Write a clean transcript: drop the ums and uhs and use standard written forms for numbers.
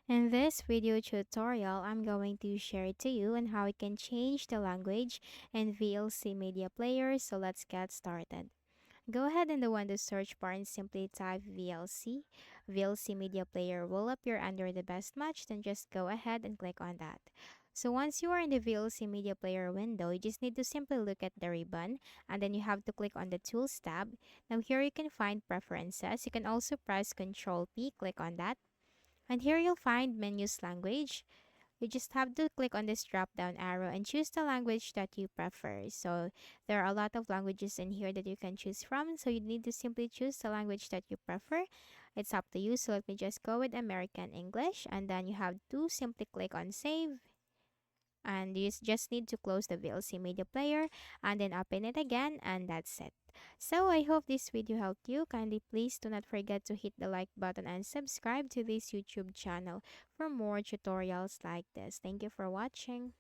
In this video tutorial, I'm going to share to you on how you can change the language in VLC Media Player. So let's get started. Go ahead and go on the search bar and simply type VLC. VLC Media Player will appear under the best match. Then just go ahead and click on that. So once you are in the VLC Media Player window, you just need to simply look at the ribbon and then you have to click on the Tools tab. Now here you can find Preferences. You can also press Ctrl P, click on that. And here you'll find Menus Language. You just have to click on this drop down arrow and choose the language that you prefer. So there are a lot of languages in here that you can choose from. So you need to simply choose the language that you prefer. It's up to you. So let me just go with American English. And then you have to simply click on save. And you just need to close the VLC Media Player and then open it again, and that's it. So I hope this video helped you. Kindly please do not forget to hit the like button and subscribe to this YouTube channel for more tutorials like this. Thank you for watching.